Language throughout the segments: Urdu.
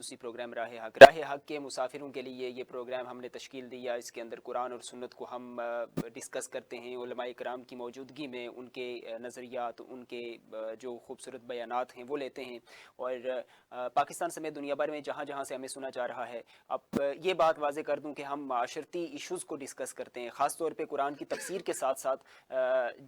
اسی پروگرام راہ حق کے مسافروں کے لیے یہ پروگرام ہم نے تشکیل دیا. اس کے اندر قرآن اور سنت کو ہم ڈسکس کرتے ہیں علماء کرام کی موجودگی میں. ان کے نظریات، ان کے جو خوبصورت بیانات ہیں وہ لیتے ہیں. اور پاکستان سمیت دنیا بھر میں جہاں جہاں سے ہمیں سنا جا رہا ہے. اب یہ بات واضح کر دوں کہ ہم معاشرتی ایشوز کو ڈسکس کرتے ہیں، خاص طور پہ قرآن کی تفسیر کے ساتھ ساتھ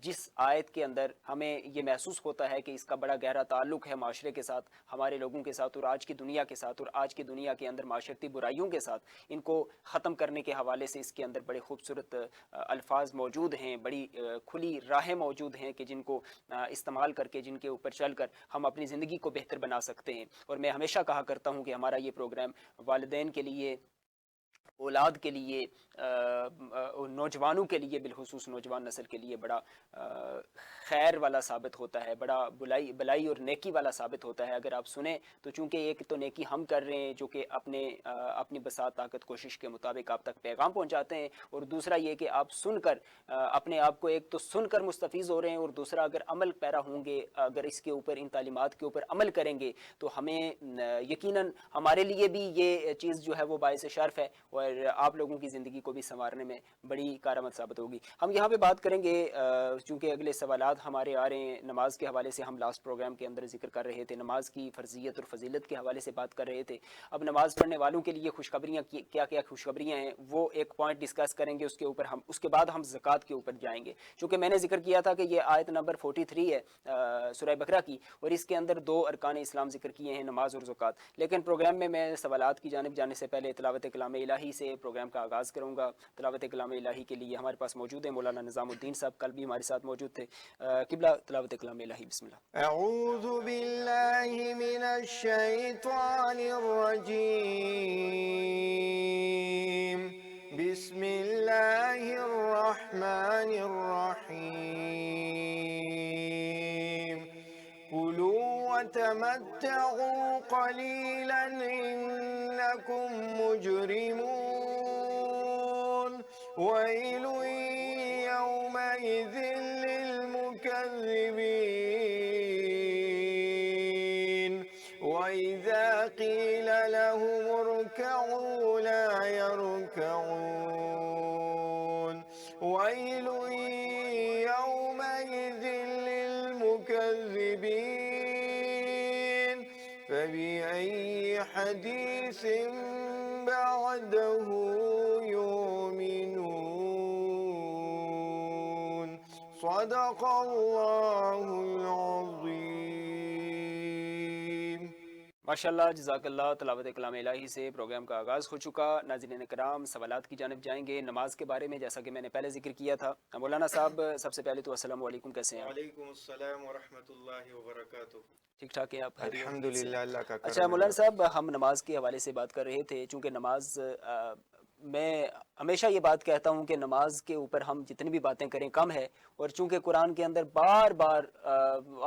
جس آیت کے اندر ہمیں یہ محسوس ہوتا ہے کہ اس کا بڑا گہرا تعلق ہے معاشرے کے ساتھ، ہمارے لوگوں کے ساتھ اور آج کی دنیا کے ساتھ، اور آج کی دنیا کے اندر معاشرتی برائیوں کے ساتھ، ان کو ختم کرنے کے حوالے سے اس کے اندر بڑے خوبصورت الفاظ موجود ہیں، بڑی کھلی راہیں موجود ہیں کہ جن کو استعمال کر کے، جن کے اوپر چل کر ہم اپنی زندگی کو بہتر بنا سکتے ہیں. اور میں ہمیشہ کہا کرتا ہوں کہ ہمارا یہ پروگرام والدین کے لیے، اولاد کے لیے، نوجوانوں کے لیے، بالخصوص نوجوان نسل کے لیے بڑا خیر والا ثابت ہوتا ہے، بڑا بلائی اور نیکی والا ثابت ہوتا ہے. اگر آپ سنیں تو چونکہ ایک تو نیکی ہم کر رہے ہیں جو کہ اپنی بساط طاقت کوشش کے مطابق آپ تک پیغام پہنچاتے ہیں، اور دوسرا یہ کہ آپ سن کر اپنے آپ کو ایک تو سن کر مستفیض ہو رہے ہیں، اور دوسرا اگر عمل پیرا ہوں گے، اگر اس کے اوپر، ان تعلیمات کے اوپر عمل کریں گے تو ہمیں یقیناً ہمارے لیے بھی یہ چیز جو ہے وہ باعث شرف ہے، اور آپ لوگوں کی زندگی کو بھی سنوارنے میں بڑی کارآمد ثابت ہوگی. ہم یہاں پہ بات کریں گے چونکہ اگلے سوالات ہمارے آ رہے ہیں نماز کے حوالے سے. ہم لاسٹ پروگرام کے اندر ذکر کر رہے تھے نماز کی فرضیت اور فضیلت کے حوالے سے بات کر رہے تھے. اب نماز پڑھنے والوں کے لیے خوشخبریاں کیا کیا خوشخبریاں ہیں وہ ایک پوائنٹ ڈسکس کریں گے. اس کے بعد ہم زکوٰۃ کے اوپر جائیں گے. چونکہ میں نے ذکر کیا تھا کہ یہ آیت نمبر 43 ہے سورہ بقرہ کی، اور اس کے اندر 2 ارکان اسلام ذکر کیے ہیں، نماز اور زکوٰۃ. لیکن پروگرام میں سوالات کی جانب جانے سے پہلے تلاوت کلام الہی سے پروگرام کا آغاز کروں گا. تلاوت کلام الہی کے لیے ہمارے پاس موجود ہے مولانا نظام الدین صاحب، کل بھی ہمارے ساتھ موجود تھے. قبلہ تلاوت کلام الہی، بسم اللہ. اعوذ باللہ من الشیطان الرجیم، بسم اللہ الرحمن الرحیم. کلوا وتمتعوا قلیلا انکم مجرمون. ویل یومئذ للمکذبین. وإذا قيل لهم اركعوا لا يركعون. ويل يومئذ للمكذبين. فبأي حديث بعده يؤمنون. صدق الله العظيم. ماشاءاللہ، جزاک اللہ. تلاوت کلام الہی سے پروگرام کا آغاز ہو چکا. ناظرین کرام، سوالات کی جانب جائیں گے نماز کے بارے میں، جیسا کہ میں نے پہلے ذکر کیا تھا. مولانا صاحب سب سے پہلے تو السلام علیکم، کیسے ہیں آپ؟ وعلیکم السلام ورحمۃ اللہ وبرکاتہ. ٹھیک ٹھاک ہیں آپ؟ خیریت سے؟ الحمدللہ، اللہ کا اچھا کرم ہے. مولانا صاحب، ہم نماز کے حوالے سے بات کر رہے تھے. چونکہ نماز، میں ہمیشہ یہ بات کہتا ہوں کہ نماز کے اوپر ہم جتنی بھی باتیں کریں کم ہے. اور چونکہ قرآن کے اندر بار بار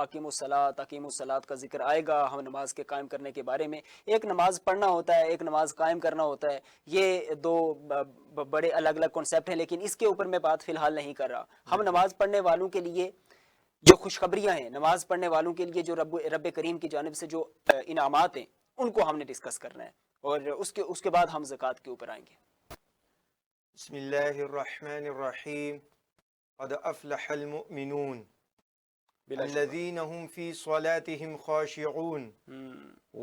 اقیموا الصلاۃ کا ذکر آئے گا ہم نماز کے قائم کرنے کے بارے میں. ایک نماز پڑھنا ہوتا ہے، ایک نماز قائم کرنا ہوتا ہے. یہ 2 بڑے الگ الگ کنسیپٹ ہیں، لیکن اس کے اوپر میں بات فی الحال نہیں کر رہا. ہم نماز پڑھنے والوں کے لیے جو خوشخبریاں ہیں، نماز پڑھنے والوں کے لیے جو رب کریم کی جانب سے جو انعامات ہیں، ان کو ہم نے ڈسکس کرنا ہے. اور اس کے بعد ہم زکوٰۃ کے اوپر آئیں گے. بسم اللہ الرحمن الرحیم. قد افلح المؤمنون بلا شبہ. الذین هم فی صلاتهم خاشعون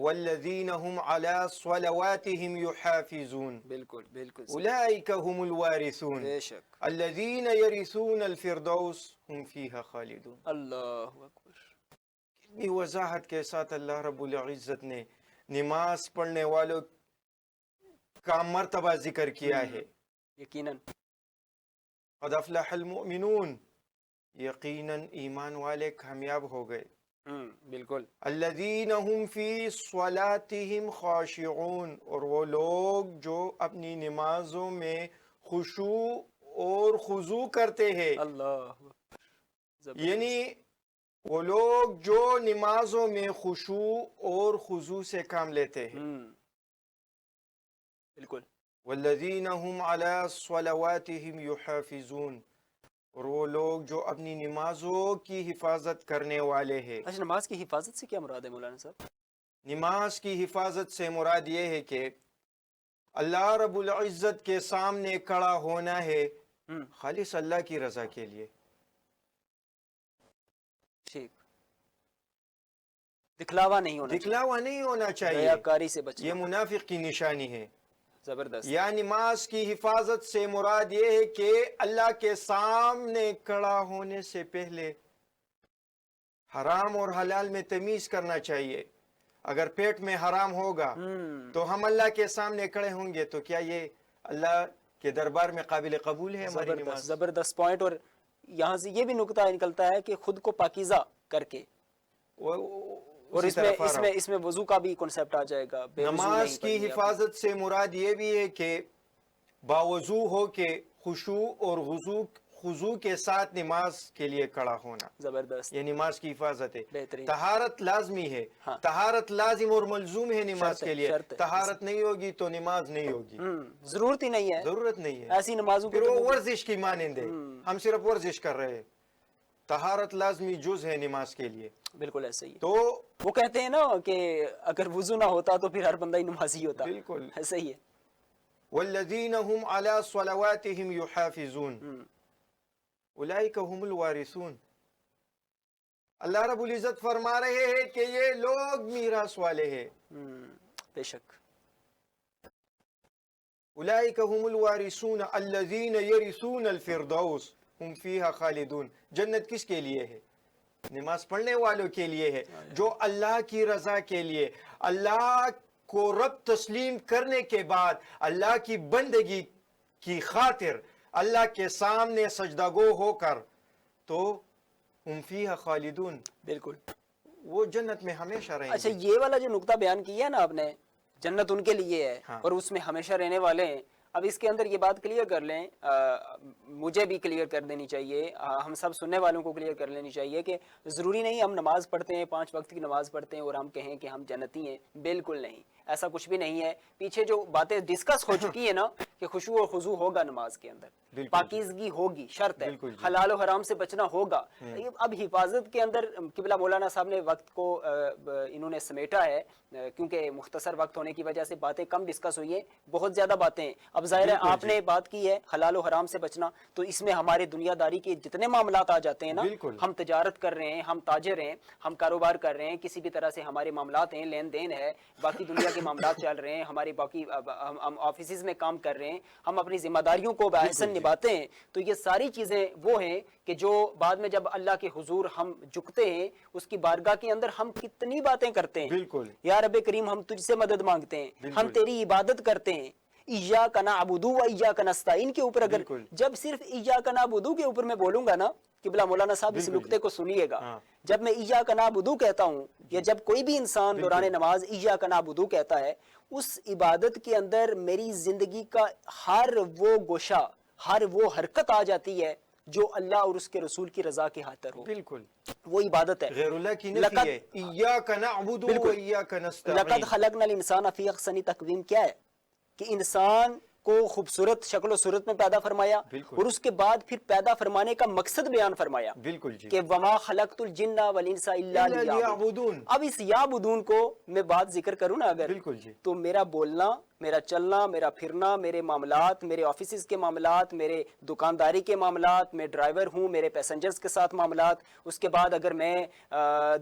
والذین هم علی صلواتهم یحافظون. بالکل بالکل صحیح. اولئک هم الوارثون بے شک. الذین یرثون الفردوس هم فیها خالدون. اللہ اکبر. کتنی وضاحت کے ساتھ اللہ رب العزت نے نماز پڑھنے والوں کا مرتبہ ذکر کیا ہے. یقیناً. قد افلح المؤمنون، یقیناً ایمان والے کامیاب ہو گئے. بالکل. الذین هم فی صلاتهم خاشعون، اور وہ لوگ جو اپنی نمازوں میں خشوع اور خضوع کرتے ہیں. اللہ یعنی وہ لوگ جو نمازوں میں خشوع اور خضوع سے کام لیتے ہیں. بالکل. والذین هم علی صلواتهم یحافظون، اور وہ لوگ جو اپنی نمازوں کی حفاظت کرنے والے ہیں. اچھا، نماز کی حفاظت سے کیا مراد ہے مولانا صاحب؟ نماز کی حفاظت سے مراد یہ ہے کہ اللہ رب العزت کے سامنے کھڑا ہونا ہے خالص اللہ کی رضا کے لیے. ٹھیک، دکھلاوا نہیں ہونا دکھلاوا نہیں ہونا چاہیے، ریاکاری سے بچنا. یہ منافق کی نشانی ہے. زبردست. یا نماز کی حفاظت سے مراد یہ ہے کہ اللہ کے سامنے کھڑا ہونے سے پہلے حرام اور حلال میں تمیز کرنا چاہیے. اگر پیٹ میں حرام ہوگا تو ہم اللہ کے سامنے کھڑے ہوں گے تو کیا یہ اللہ کے دربار میں قابل قبول ہے ہماری نماز؟ زبردست پوائنٹ. اور یہاں سے یہ بھی نکتہ نکلتا ہے کہ خود کو پاکیزہ کر کے، اور اس میں وضو کا بھی کنسپٹ آ جائے گا. نماز کی حفاظت سے مراد یہ بھی ہے کہ باوضو ہو کے خشوع اور خضوع کے ساتھ نماز کے لیے کھڑا ہونا. زبردست. یہ نماز کی حفاظت ہے. بہترین. طہارت لازمی ہے، طہارت لازم اور ملزوم ہے نماز کے لیے. طہارت نہیں ہوگی تو نماز نہیں ہوگی. ضرورت ہی نہیں ہے، ضرورت نہیں ہے. ایسی نمازوں پھر وہ ورزش کی مانند ہے، ہم صرف ورزش کر رہے ہیں. طہارت لازمی جز ہے نماز کے لیے. بالکل ایسا ہی ہے. تو وہ کہتے ہیں نا کہ اگر وضو نہ ہوتا تو پھر ہر بندہ ہی نمازی ہوتا. بالکل ایسا ہی ہے. والذین هم علی صلواتهم یحافظون اولئک هم الوارثون. اللہ رب العزت فرما رہے ہیں کہ یہ لوگ میراث والے ہیں. بے شک. اولئک هم الوارثون الذین یرثون الفردوس هم فیها خالدون. جنت کس کے لیے ہے؟ نماز پڑھنے والوں کے لیے ہے، جو اللہ کی رضا کے لیے، اللہ کو رب تسلیم کرنے کے بعد اللہ کی بندگی کی خاطر اللہ کے سامنے سجدہ گو ہو کر تو ہم فیہا خالدون. بالکل. وہ جنت میں ہمیشہ رہیں گے. اچھا، یہ والا جو نقطہ بیان کیا ہے نا آپ نے، جنت ان کے لیے ہے اور اس میں ہمیشہ رہنے والے ہیں. اب اس کے اندر یہ بات کلیئر کر لیں، مجھے بھی کلیئر کر دینی چاہیے، ہم سب سننے والوں کو کلیئر کر لینی چاہیے کہ ضروری نہیں ہم نماز پڑھتے ہیں، 5 وقت کی نماز پڑھتے ہیں اور ہم کہیں کہ ہم جنتی ہیں. بالکل نہیں، ایسا کچھ بھی نہیں ہے. پیچھے جو باتیں ڈسکس ہو چکی ہیں نا کہ خشوع اور خضوع ہوگا نماز کے اندر، پاکیزگی ہوگی، شرط ہے، حلال و حرام سے بچنا ہوگا. اب حفاظت کے اندر قبلہ مولانا صاحب نے وقت کو انہوں نے سمیٹا ہے، کیونکہ مختصر وقت ہونے کی وجہ سے باتیں کم ڈسکس ہوئی ہیں. بہت زیادہ باتیں ہیں. اب ظاہر ہے آپ نے بات کی ہے حلال و حرام سے بچنا، تو اس میں ہمارے دنیا داری کے جتنے معاملات آ جاتے ہیں نا، ہم تجارت کر رہے ہیں، ہم تاجر ہیں، ہم کاروبار کر رہے ہیں، کسی بھی طرح سے ہمارے معاملات ہیں، لین دین ہے، باقی دنیا کے معاملات چل رہے ہیں، ہمارے باقی ہم آفیسز میں کام کر رہے ہیں، ہم اپنی ذمہ داریوں کو بحسن نبھاتے ہیں. تو یہ ساری چیزیں وہ ہیں کہ جو بعد میں جب اللہ کے حضور ہم جھکتے ہیں، اس کی بارگاہ کے اندر ہم کتنی باتیں کرتے ہیں. بالکل. یا رب کریم ہم تجھ سے مدد مانگتے ہیں، ہم تیری عبادت کرتے ہیں. ایاک نعبد و ایاک نستعین کے اوپر اگر جب صرف ایاک نعبد کے اوپر میں بولوں گا نا، قبلہ مولانا صاحب اس نقطے کو سنیے گا، جب میں ایاک نعبد کہتا ہوں یا جب کوئی بھی انسان دوران نماز ایاک نعبد کہتا ہے، اس عبادت کے اندر میری زندگی کا ہر وہ گوشہ، ہر وہ حرکت آ جاتی ہے جو اللہ اور اس کے رسول کی رضا کی خاطر ہو. بالکل وہ عبادت ہے. غیر اللہ کی نفی ہے. ایاک نعبد و ایاک نستعین. لقد خلقنا الانسان فی احسن تقویم کیا ہے کہ انسان کو خوبصورت شکل و صورت میں پیدا فرمایا اور اس کے بعد پھر پیدا فرمانے کا مقصد بیان فرمایا. بالکل جی. کہ وما خلقت الجن والانس الا لیعبدون. اب اس یعبدون کو میں بات ذکر کروں نا اگر، بالکل جی، تو میرا بولنا، میرا چلنا، میرا پھرنا، میرے معاملات، میرے آفیسز کے معاملات، میرے دکانداری کے معاملات، میں ڈرائیور ہوں، میرے پیسنجرز کے ساتھ معاملات، اس کے بعد اگر میں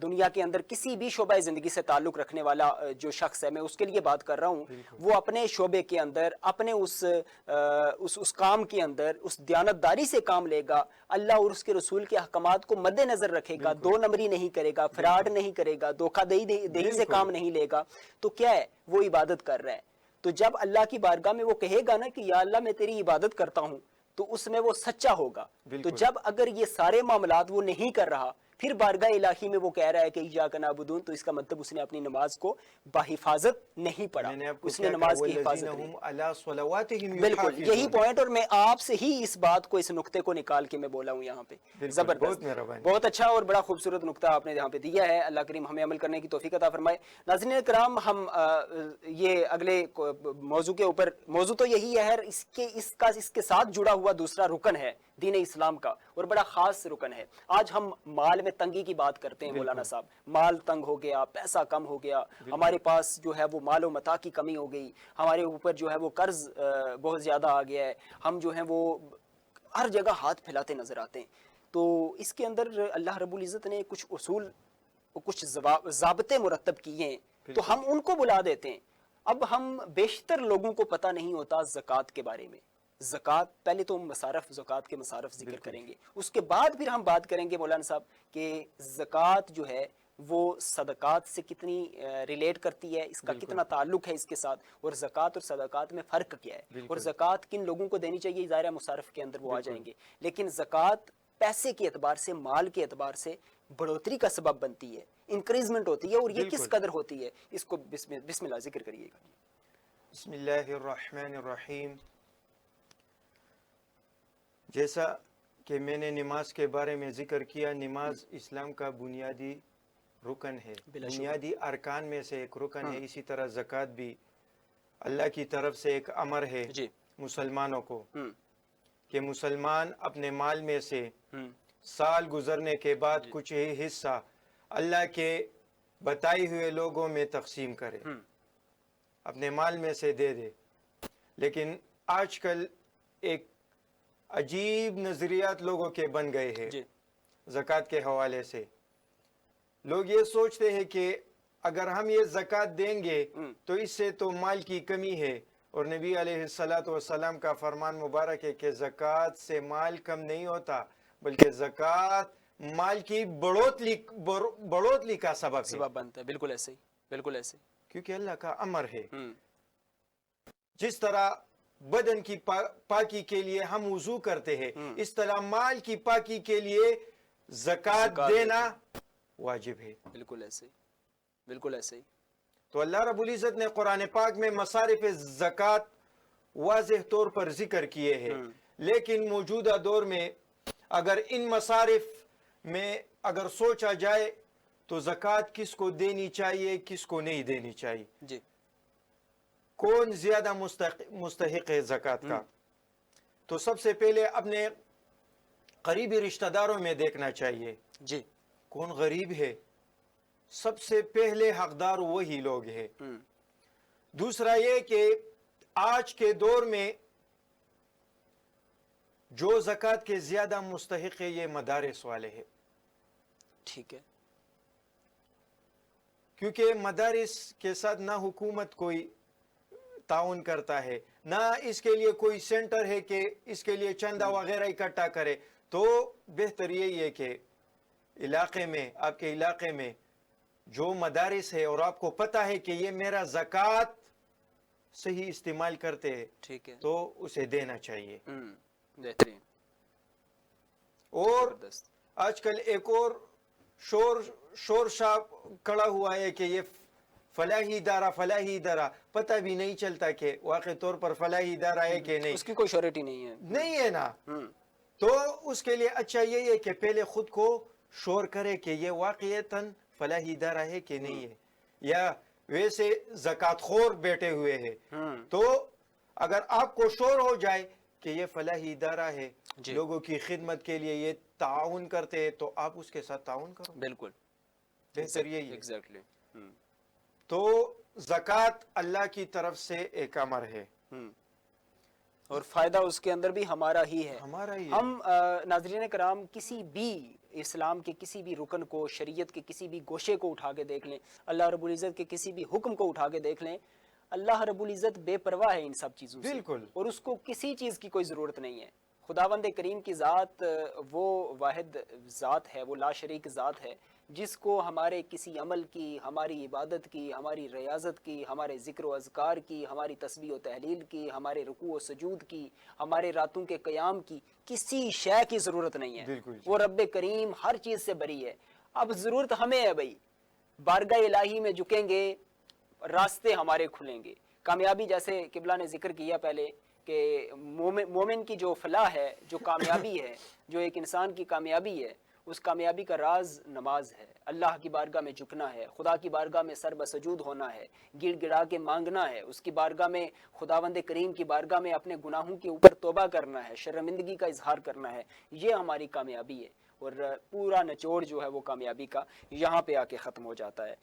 دنیا کے اندر کسی بھی شعبہ زندگی سے تعلق رکھنے والا جو شخص ہے، میں اس کے لیے بات کر رہا ہوں، وہ اپنے شعبے کے اندر، اپنے اس کام کے اندر اس دیانتداری سے کام لے گا، اللہ اور اس کے رسول کے احکامات کو مد نظر رکھے گا، دو نمبری نہیں کرے گا، فراڈ نہیں کرے گا، دھوکہ دہی سے کام نہیں لے گا، تو کیا ہے وہ عبادت کر رہا ہے. تو جب اللہ کی بارگاہ میں وہ کہے گا نا کہ یا اللہ میں تیری عبادت کرتا ہوں، تو اس میں وہ سچا ہوگا. تو جب اگر یہ سارے معاملات وہ نہیں کر رہا، پھر بارگاہ الہی میں وہ کہہ رہا ہے کہ ایاک نعبد، تو اس کا مطلب اس نے اپنی نماز کو بحفاظت نہیں پڑھا، اس نے نماز کی حفاظت نہیں. بالکل یہی پوائنٹ، اور میں آپ سے ہی اس بات کو، اس نقطے کو نکال کے میں بولا ہوں یہاں پہ. زبردست، بہت اچھا اور بڑا خوبصورت نقطہ آپ نے یہاں پہ دیا ہے. اللہ کریم ہمیں عمل کرنے کی توفیق عطا فرمائے. ناظرین کرام، ہم یہ اگلے موضوع کے اوپر، موضوع تو یہی ہے، اس کے ساتھ جڑا ہوا دوسرا رکن ہے دین اسلام کا، اور بڑا خاص رکن ہے. آج ہم مال میں تنگی کی بات کرتے ہیں مولانا صاحب, مال تنگ ہو گیا, پیسہ کم ہو گیا, ہمارے پاس جو ہے وہ مال و متاع کی کمی ہو گئی, ہمارے اوپر جو ہے وہ قرض بہت زیادہ آ گیا ہے, ہم جو ہیں وہ ہر جگہ ہاتھ پھیلاتے نظر آتے ہیں. تو اس کے اندر اللہ رب العزت نے کچھ اصول, کچھ ضابطے مرتب کیے ہیں, تو ہم ان کو بلا دیتے ہیں. اب ہم بیشتر لوگوں کو پتہ نہیں ہوتا زکوٰۃ کے بارے میں. زکوٰۃ, پہلے تو ہم مصارف, زکوٰۃ کے مصارف ذکر کریں گے, اس کے بعد پھر ہم بات کریں گے مولانا صاحب کہ زکوٰۃ جو ہے وہ صدقات سے کتنی ریلیٹ کرتی ہے, اس کا کتنا تعلق ہے اس کے ساتھ, اور زکوٰۃ اور صدقات میں فرق کیا ہے, اور زکوٰۃ کن لوگوں کو دینی چاہیے, ظاہر مصارف کے اندر وہ آ جائیں گے. لیکن زکوٰۃ پیسے کے اعتبار سے, مال کے اعتبار سے بڑھوتری کا سبب بنتی ہے, انکریزمنٹ ہوتی ہے, اور یہ کس قدر ہوتی ہے, اس کو بسم اللہ ذکر کریے گا. بسم اللہ الرحمن الرحیم. جیسا کہ میں نے نماز کے بارے میں ذکر کیا, نماز اسلام کا بنیادی رکن ہے, بنیادی ارکان میں سے ایک رکن ہے. اسی طرح زکوٰۃ بھی اللہ کی طرف سے ایک امر ہے مسلمانوں کو کہ مسلمان اپنے مال میں سے سال گزرنے کے بعد کچھ ہی حصہ اللہ کے بتائے ہوئے لوگوں میں تقسیم کرے, اپنے مال میں سے دے دے. لیکن آج کل ایک عجیب نظریات لوگوں کے بن گئے ہیں زکوٰۃ کے حوالے سے. لوگ یہ سوچتے ہیں کہ اگر ہم یہ زکوٰۃ دیں گے تو اس سے تو مال کی کمی ہے, اور نبی علیہ السلام کا فرمان مبارک ہے کہ زکوٰۃ سے مال کم نہیں ہوتا, بلکہ زکوٰۃ مال کی بڑھوتری کا سبب بنتا ہے. بالکل ایسے ہی, بالکل ایسے, کیونکہ اللہ کا امر ہے. جس طرح بدن کی پاکی کے لیے ہم وضو کرتے ہیں, اس طرح مال کی پاکی کے لیے زکوٰۃ دینا واجب ہے. بالکل ایسے, بالکل ایسے ہی. تو اللہ رب العزت نے قرآن پاک میں مصارف زکوٰۃ واضح طور پر ذکر کیے ہیں, لیکن موجودہ دور میں اگر ان مصارف میں اگر سوچا جائے تو زکوٰۃ کس کو دینی چاہیے, کس کو نہیں دینی چاہیے, کون زیادہ مستحق ہے زکوٰۃ کا, تو سب سے پہلے اپنے قریبی رشتہ داروں میں دیکھنا چاہیے کون غریب ہے. سب سے پہلے حقدار وہی لوگ ہیں. دوسرا یہ کہ آج کے دور میں جو زکوٰۃ کے زیادہ مستحق ہے یہ مدارس والے ہیں. ٹھیک ہے, کیونکہ مدارس کے ساتھ نہ حکومت کوئی تعاون کرتا ہے, نہ اس کے لیے کوئی سینٹر ہے کہ اس کے لیے چندہ وغیرہ اکٹھا کرے. تو بہتر یہی ہے کہ علاقے میں, آپ کے علاقے میں جو مدارس ہے اور آپ کو پتہ ہے کہ یہ میرا زکوٰۃ صحیح استعمال کرتے ہیں, ٹھیک ہے, تو اسے دینا چاہیے. بہترین. اور آج کل ایک اور شور شاپ کھڑا ہوا ہے کہ یہ فلاحی ادارہ, پتہ بھی نہیں چلتا کہ واقعی طور پر فلاحی ادارہ ہے کہ نہیں, اس کی کوئی شورٹی نہیں ہے نا. تو اس کے لیے اچھا یہی ہے کہ پہلے خود کو شور کرے کہ یہ واقعیتاً فلاحی ادارہ ہے کہ نہیں ہے, یا ویسے زکوٰۃ خور بیٹھے ہوئے ہیں. تو اگر آپ کو شور ہو جائے کہ یہ فلاحی ادارہ ہے, لوگوں کی خدمت کے لیے یہ تعاون کرتے ہیں, تو آپ اس کے ساتھ تعاون کرو. بالکل بہتر یہی ہے. ایگزیکٹلی. تو زکوٰۃ اللہ کی طرف سے ایک امر ہے, اور فائدہ اس کے اندر بھی ہمارا ہی ہے. ہم ناظرین کرام کسی بھی اسلام کے کسی بھی رکن کو, شریعت کے کسی بھی گوشے کو اٹھا کے دیکھ لیں, اللہ رب العزت کے کسی بھی حکم کو اٹھا کے دیکھ لیں, اللہ رب العزت بے پرواہ ہے ان سب چیزوں سے, اور اس کو کسی چیز کی کوئی ضرورت نہیں ہے. خداوند کریم کی ذات وہ واحد ذات ہے, وہ لا شریک ذات ہے, جس کو ہمارے کسی عمل کی, ہماری عبادت کی, ہماری ریاضت کی, ہمارے ذکر و اذکار کی, ہماری تسبیح و تحلیل کی, ہمارے رکوع و سجود کی, ہمارے راتوں کے قیام کی, کسی شے کی ضرورت نہیں ہے. وہ رب کریم ہر چیز سے بری ہے. اب ضرورت ہمیں ہے بھائی, بارگاہ الہی میں جھکیں گے, راستے ہمارے کھلیں گے. کامیابی, جیسے قبلہ نے ذکر کیا پہلے کہ مومن کی جو فلاح ہے, جو کامیابی ہے, جو ایک انسان کی کامیابی ہے, اس کامیابی کا راز نماز ہے، اللہ کی بارگاہ میں جھکنا ہے، خدا کی بارگاہ میں سر بسجود ہونا ہے، گڑ گڑا کے مانگنا ہے، اس کی بارگاہ میں، خداوند کریم کی بارگاہ میں اپنے گناہوں کے اوپر توبہ کرنا ہے، شرمندگی کا اظہار کرنا ہے. یہ ہماری کامیابی ہے. اور پورا نچوڑ جو ہے وہ کامیابی کا یہاں پہ آ کے ختم ہو جاتا ہے.